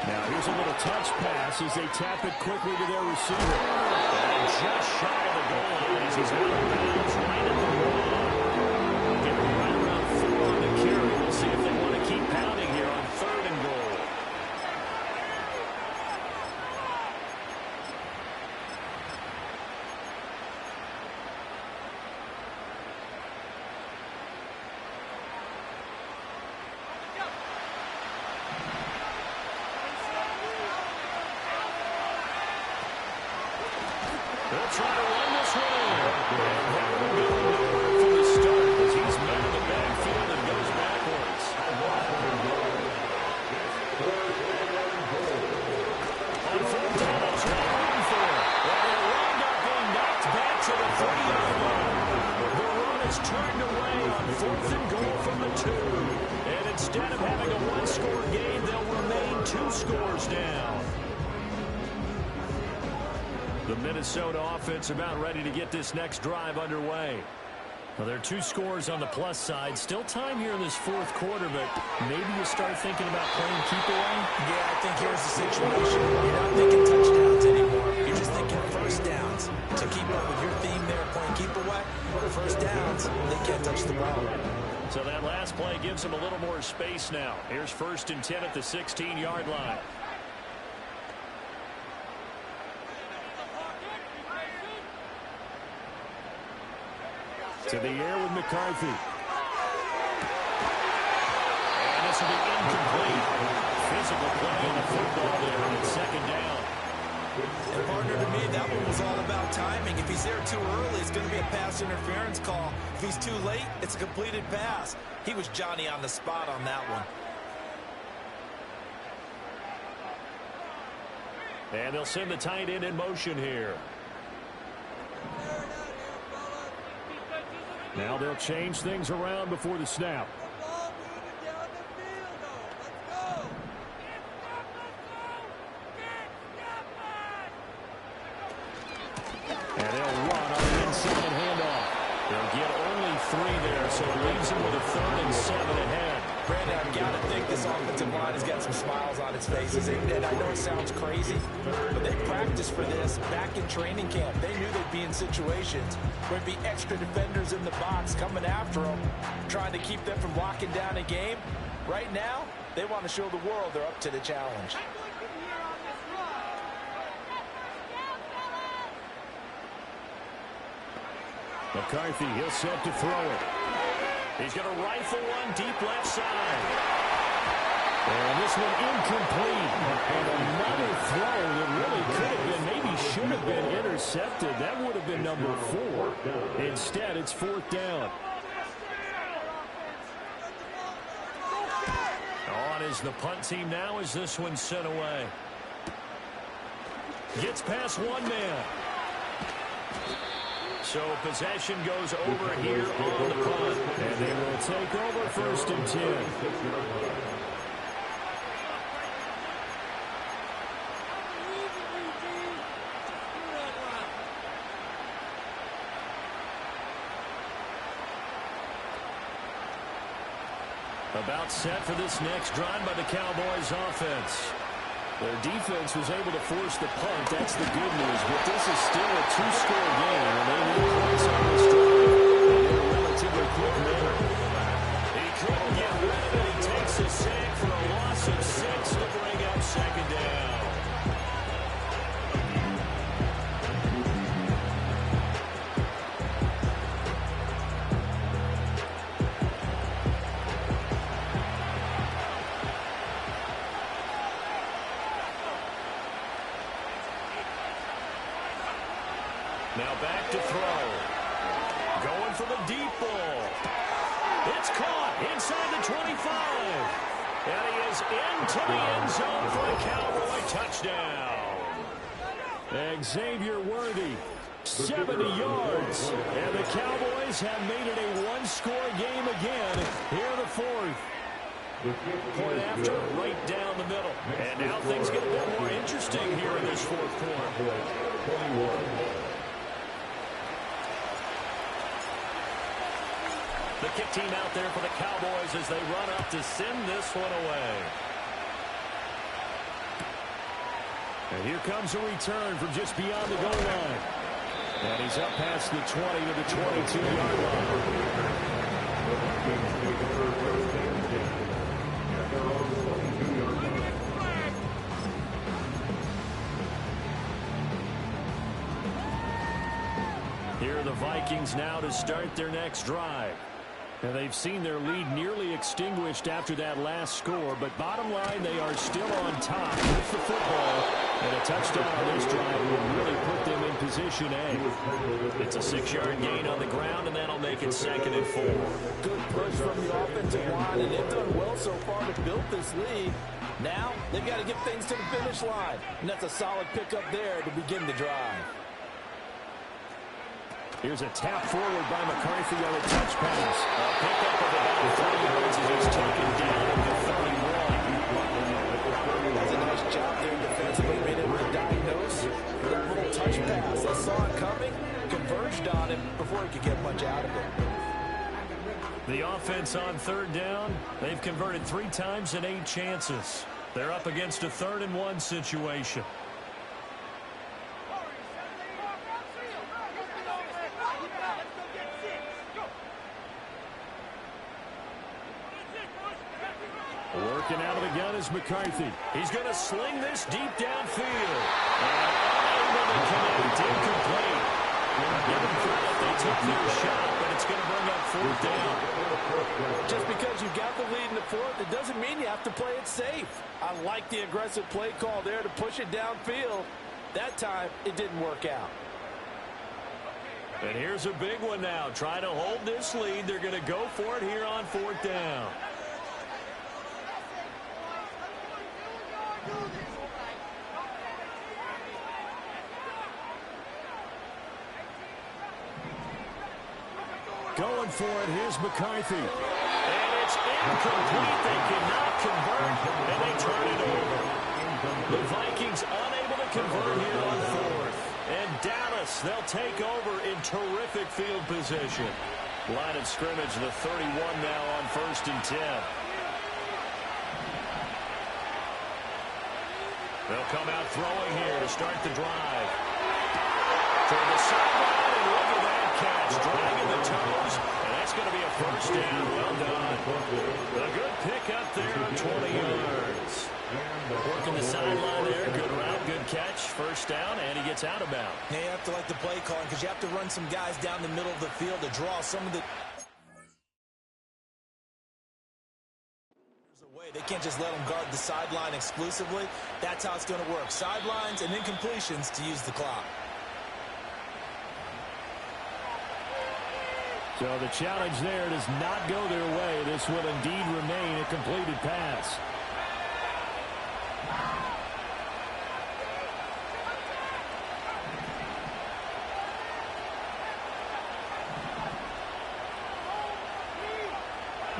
Now here's a little touch pass as they tap it quickly to their receiver. And just shy of the goal line as he's out of bounds right at the wall. Getting right around 4 on the carry. We'll see if they want to keep pounding here on third and goal. They'll try to run this one in. And that will go nowhere from the start as he's met in the backfield and goes backwards. On fourth down, there's no room for it. Well, they wound up being knocked back to the 30-yard line. The run is turned away on fourth and goal from the 2. And instead of having a one-score game, they'll remain 2 scores down. The Minnesota offense about ready to get this next drive underway. Well, there are two scores on the plus side. Still time here in this fourth quarter, but maybe you start thinking about playing keep away? Yeah, I think here's the situation. You're not thinking touchdowns anymore. You're just thinking first downs. To keep up with your theme there, playing keep away, first downs, they can't touch the ball. So that last play gives them a little more space now. Here's 1st and 10 at the 16-yard line. To the air with McCarthy. And this will be incomplete. Physical play on the football there, and it's 2nd down. And partner, to me, that one was all about timing. If he's there too early, it's going to be a pass interference call. If he's too late, it's a completed pass. He was Johnny on the spot on that one. And they'll send the tight end in motion here. Now they'll change things around before the snap. And they'll run on the inside handoff. They'll get only 3 there, so it leaves them with a 3rd and 7 ahead. Brandon, I've got to think this offensive line has got some smiles on its faces. And I know it sounds crazy, but they practiced for this back in training camp. They knew they'd be in situations where there'd be extra defenders in the box coming after them, trying to keep them from locking down a game. Right now, they want to show the world they're up to the challenge. McCarthy, he'll set to throw it. He's going to rifle one deep left side. And this one incomplete. And another throw that really could have been, maybe should have been intercepted. That would have been number 4. Instead, it's 4th down. On is the punt team now as this one's sent away. Gets past one man. So possession goes over here on the punt. And they will take over 1st and 10. About set for this next drive by the Cowboys offense. Their defense was able to force the punt. That's the good news. But this is still a 2-score game, and they need points on this drive in a relatively quick manner. He couldn't get rid of it. He takes a sack for a loss of 6 to bring up 2nd down. Now back to throw. Going for the deep ball. It's caught inside the 25. And he is into the end zone for a Cowboy touchdown. Xavier Worthy, 70 yards. And the Cowboys have made it a 1-score game again here in the 4th. Point after, right down the middle. And now things get a bit more interesting here in this 4th quarter. The kick team out there for the Cowboys as they run up to send this one away. And here comes a return from just beyond the goal line. And he's up past the 20 to the 22-yard line. Here are the Vikings now to start their next drive. And they've seen their lead nearly extinguished after that last score, but bottom line, they are still on top with the football. And a touchdown on this drive will really put them in position A. It's a 6-yard gain on the ground, and that'll make it 2nd and 4. Good push from the offensive line, and they've done well so far to build this lead. Now, they've got to get things to the finish line, and that's a solid pickup there to begin the drive. Here's a tap forward by McCarthy on a touch pass. A pickup of about 30 yards as he's taken down at the 31. That's a nice job there defensively, being able to diagnose that little touch pass. They saw it coming, converged on it before he could get much out of it. The offense on third down, they've converted 3 times in 8 chances. They're up against a 3rd-and-1 situation. Working out of the gun is McCarthy. He's going to sling this deep downfield. And unable to connect, incomplete. Give them credit, they took their shot, but it's going to bring up 4th down. Just because you got the lead in the 4th, it doesn't mean you have to play it safe. I like the aggressive play call there to push it downfield. That time, it didn't work out. And here's a big one now. Trying to hold this lead. They're going to go for it here on 4th down. Going for it, here's McCarthy. And it's incomplete. They cannot convert, and they turn it over. The Vikings unable to convert here on 4th. And Dallas, they'll take over in terrific field position. Line of scrimmage, the 31 now on 1st and 10. They'll come out throwing here to start the drive. Toward the sideline, and look at that catch. Dragging the toes, and that's going to be a 1st down. Well done. A good pick up there on 20 yards. Working the sideline there. Good route, good catch. 1st down, and he gets out of bounds. Yeah, you have to like the play calling because you have to run some guys down the middle of the field to draw some of the away. They can't just let them guard the sideline exclusively. That's how it's going to work. Sidelines and incompletions to use the clock. So the challenge there does not go their way. This will indeed remain a completed pass.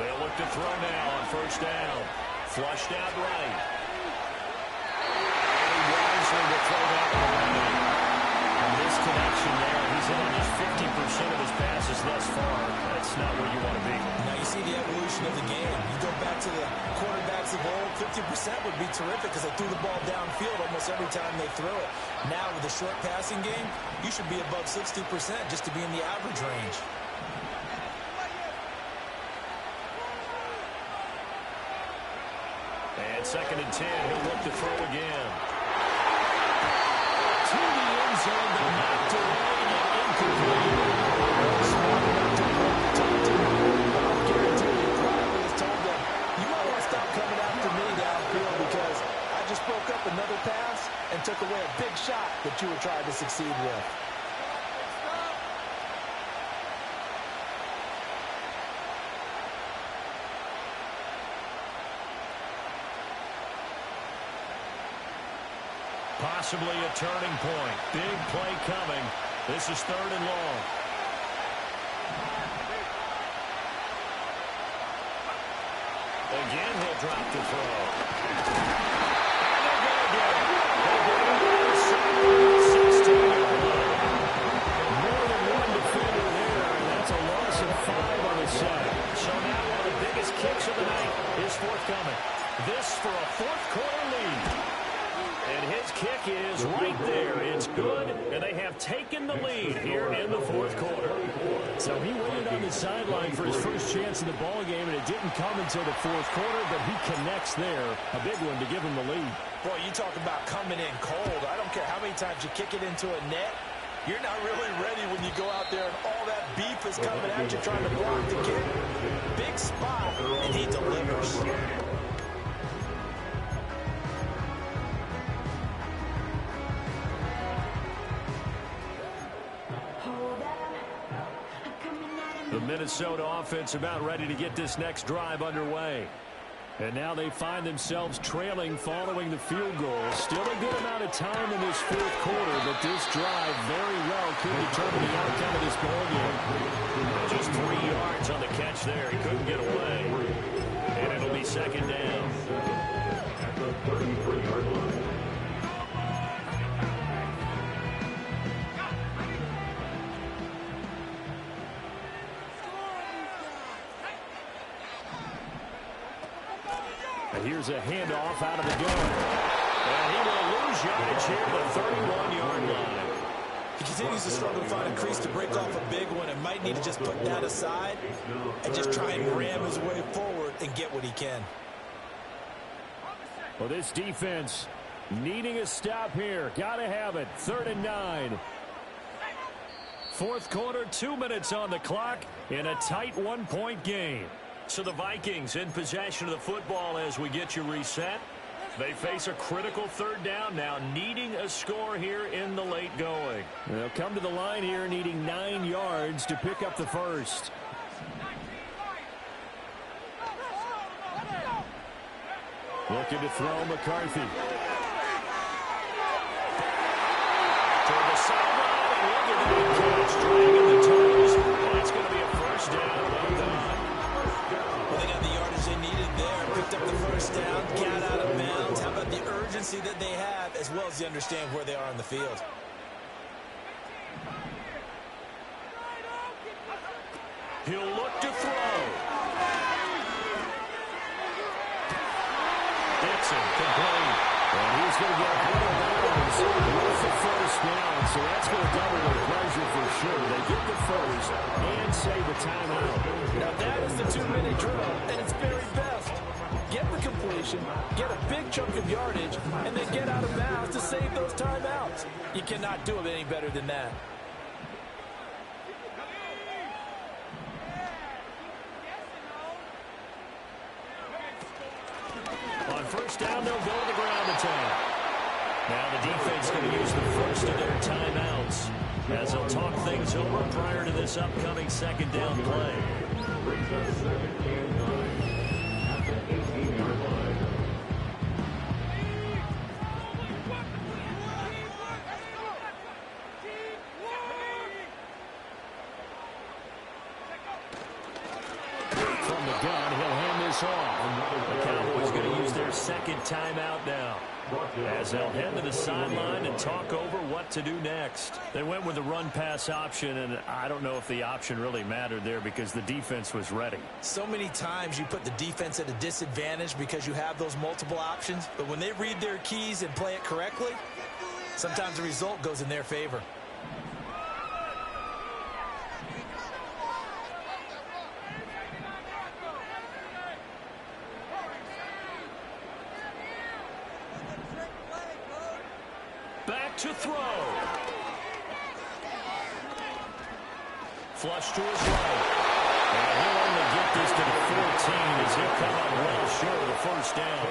They'll look to throw now on 1st down. Flushed out right. And he wisely will throw that one. And this connection there, he's hit on just 50% of his passes thus far. That's not where you want to be. Now you see the evolution of the game. You go back to the quarterbacks of old, 50% would be terrific because they threw the ball downfield almost every time they throw it. Now with the short passing game, you should be above 60% just to be in the average range. And 2nd and 10, he'll look to throw again. To the end zone, but knocked away and incomplete. Smart enough to run the top to the I guarantee you probably has told them, you might want to stop coming after me downfield because I just broke up another pass and took away a big shot that you were trying to succeed with. Possibly a turning point. Big play coming. This is 3rd and long. Again, he'll drop the throw. And they're going to get it. They bring him down 16-yard line. More than one defender there, and that's a loss of 5 on the side. So now one of the biggest kicks of the night is forthcoming. This for a 4th quarter lead. And his kick is right there. It's good, and they have taken the lead here in the 4th quarter. So he waited on the sideline for his first chance in the ball game, and it didn't come until the 4th quarter, but he connects there. A big one to give him the lead. Boy, you talk about coming in cold. I don't care how many times you kick it into a net. You're not really ready when you go out there and all that beef is coming at you trying to block the kick. Big spot, and he delivers. The Minnesota offense about ready to get this next drive underway. And now they find themselves trailing following the field goal. Still a good amount of time in this 4th quarter, but this drive very well could determine the outcome of this ball game. Just 3 yards on the catch there. He couldn't get away. And it'll be 2nd down. At the 33-yard line. Here's a handoff out of the gun. And he will lose yardage here at the 31-yard line. He continues to struggle to find a crease to break off a big one and might need to just put that aside and just try and ram his way forward and get what he can. Well, this defense needing a stop here. Got to have it. 3rd and 9. Fourth quarter, 2 minutes on the clock in a tight 1-point game. So the Vikings in possession of the football as we get you reset. They face a critical 3rd down now, needing a score here in the late going. They'll come to the line here needing 9 yards to pick up the first. Looking to throw McCarthy. Toward the sideline, and look at that catch, dragging the toes. That's going to be a first down. Well done. Well, they got the yardage they needed there. Picked up the first down, got out of bounds. How about the urgency that they have, as well as they understand where they are on the field? He'll look to throw. Dixon complete. And he's going to get out of bounds with the first down. So that's going to double their pleasure for sure. They get the first and save a timeout. Now that is the 2-minute drill at its very best. Get the completion, get a big chunk of yardage, and then get out of bounds to save those timeouts. You cannot do it any better than that. On first down, they'll go to the ground attack. Now the defense going to use the first of their timeouts as they'll talk things over prior to this upcoming 2nd down play. Brings us 2nd and 9 at the 18-yard line. From the gun, he'll hand this off. The Cowboys going to use their 2nd timeout now as they'll head to the sideline and talk over what to do next. They went with the run-pass option, and I don't know if the option really mattered there because the defense was ready. So many times you put the defense at a disadvantage because you have those multiple options, but when they read their keys and play it correctly, sometimes the result goes in their favor. Back to throw. Flush to his right. And he'll only get this to the 14 as he'll come up well short of the first down.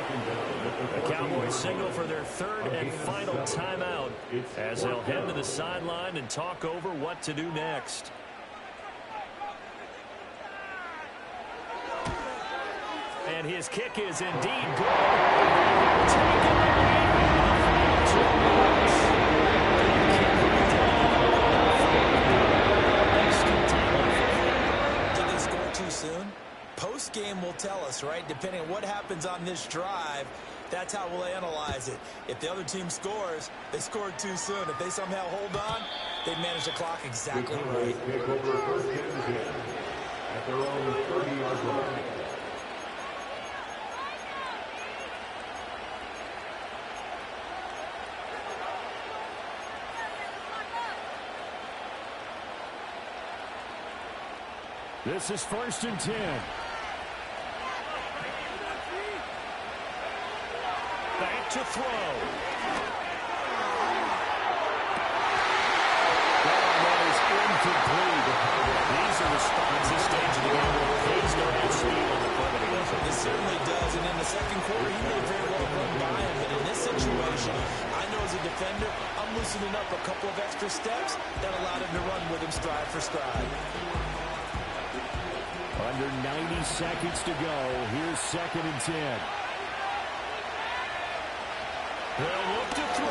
The Cowboys signal for their 3rd and final timeout as they'll head to the sideline and talk over what to do next. And his kick is indeed good. Taking the lead. 2 minutes. Did they score too soon? Post-game will tell us, right? Depending on what happens on this drive, that's how we'll analyze it. If the other team scores, they scored too soon. If they somehow hold on, they manage the clock exactly right. Take over 1st and 10 at their own 30-yard line. This is 1st and 10. Back to throw. That is incomplete. These are the spots this stage of the game where plays don't have speed on the perimeter. This certainly does, and in the 2nd quarter, he may very well run by him, but in this situation, I know as a defender, I'm loosening up a couple of extra steps that allowed him to run with him stride for stride. Under 90 seconds to go. Here's 2nd and 10. They'll look to throw.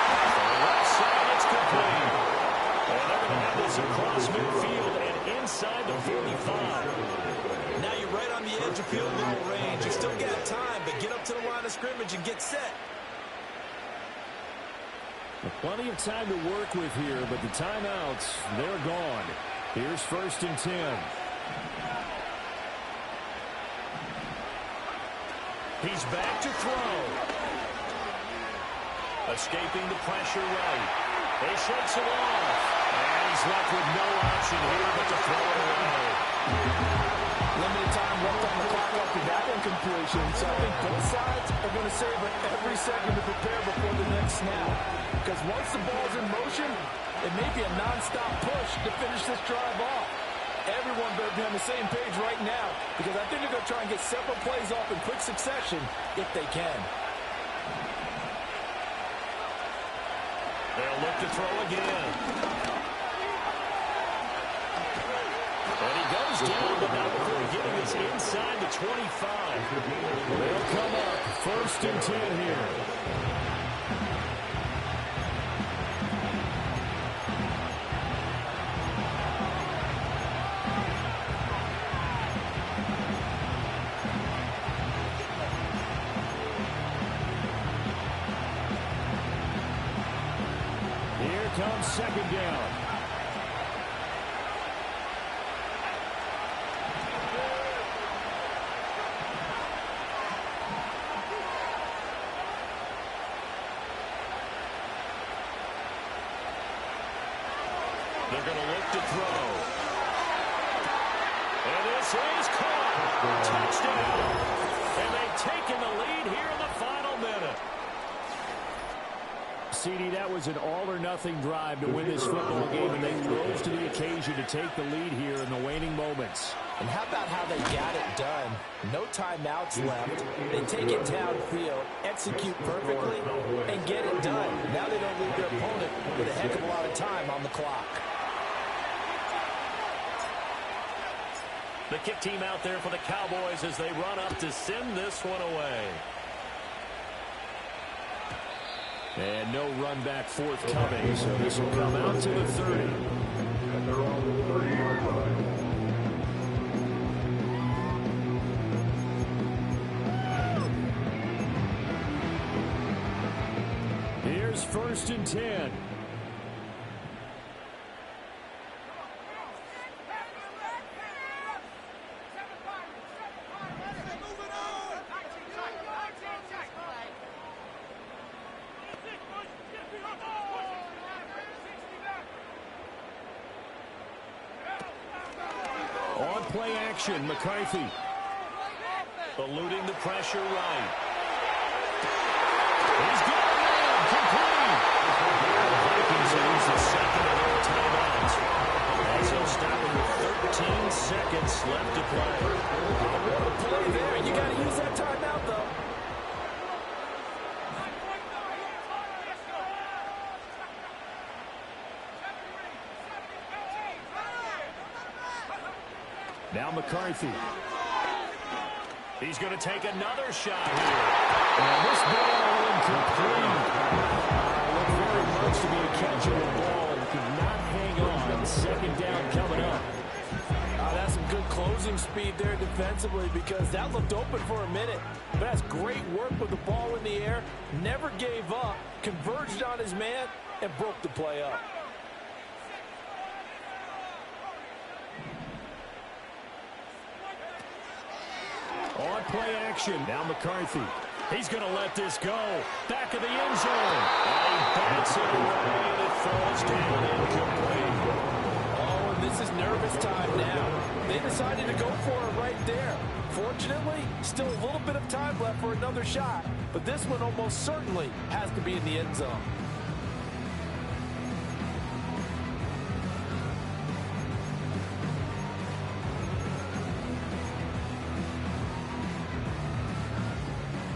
On the left side, it's complete. And they're going to have this across midfield and inside the 45. Now you're right on the edge of field goal range. You still got time, but get up to the line of scrimmage and get set. Plenty of time to work with here, but the timeouts, they're gone. Here's 1st and 10. He's back to throw. Escaping the pressure right. He shakes it off. And he's left with no option here but to throw it away. Limited time left on the clock after that incompletion. So I think both sides are going to savor every second to prepare before the next snap. Because once the ball's in motion, it may be a non-stop push to finish this drive off. Everyone better be on the same page right now, because I think they're going to try and get several plays off in quick succession if they can. They'll look to throw again. And he goes down, but not before getting us inside the 25. They'll come up 1st and 10 here. Comes 2nd down. They're going to look to throw. And this is caught. Touchdown. And they've taken the lead here in the final minute. CD, that was an all-or-nothing drive to win this football game, and they rose to the occasion to take the lead here in the waning moments. And how about how they got it done? No timeouts left. They take it downfield, execute perfectly, and get it done. Now they don't leave their opponent with a heck of a lot of time on the clock. The kick team out there for the Cowboys as they run up to send this one away. And no run back forthcoming, so this will come out to the 30. And they're on the 30-yard line. Here's 1st and 10. On play action, McCarthy. Eluding the pressure right. He's got a man, complete. The Vikings use the second of their timeouts. As he'll stop him with 13 seconds left to play. What a play there. You got to use that timeout, though. Now McCarthy. He's going to take another shot here. And this ball incomplete. Looked very much to be a catchable ball. Could not hang on. 2nd down coming up. That's some good closing speed there defensively, because that looked open for a minute. But that's great work with the ball in the air. Never gave up. Converged on his man and broke the play up. On play action. Now McCarthy. He's going to let this go. Back of the end zone. And he bats it away, and it falls down incomplete. Oh, and this is nervous time now. They decided to go for it right there. Fortunately, still a little bit of time left for another shot. But this one almost certainly has to be in the end zone.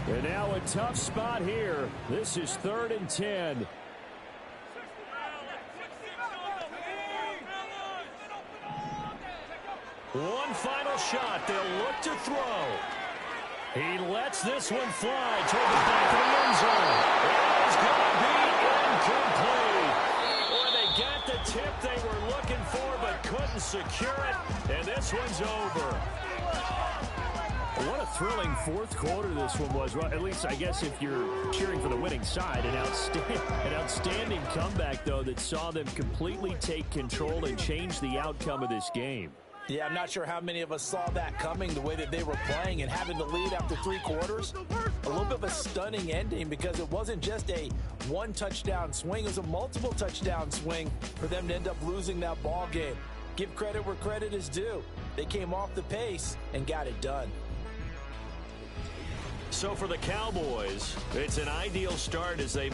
And now a tough spot here. This is 3rd and 10. One final shot. They'll look to throw. He lets this one fly toward the back of the end zone. It is going to be incomplete. Boy, they got the tip they were looking for but couldn't secure it. And this one's over. What a thrilling 4th quarter this one was. Well, at least, I guess, if you're cheering for the winning side. An outstanding comeback, though, that saw them completely take control and change the outcome of this game. Yeah, I'm not sure how many of us saw that coming, the way that they were playing and having the lead after 3 quarters. A little bit of a stunning ending because it wasn't just a one-touchdown swing. It was a multiple touchdown swing for them to end up losing that ball game. Give credit where credit is due. They came off the pace and got it done. So for the Cowboys, it's an ideal start as they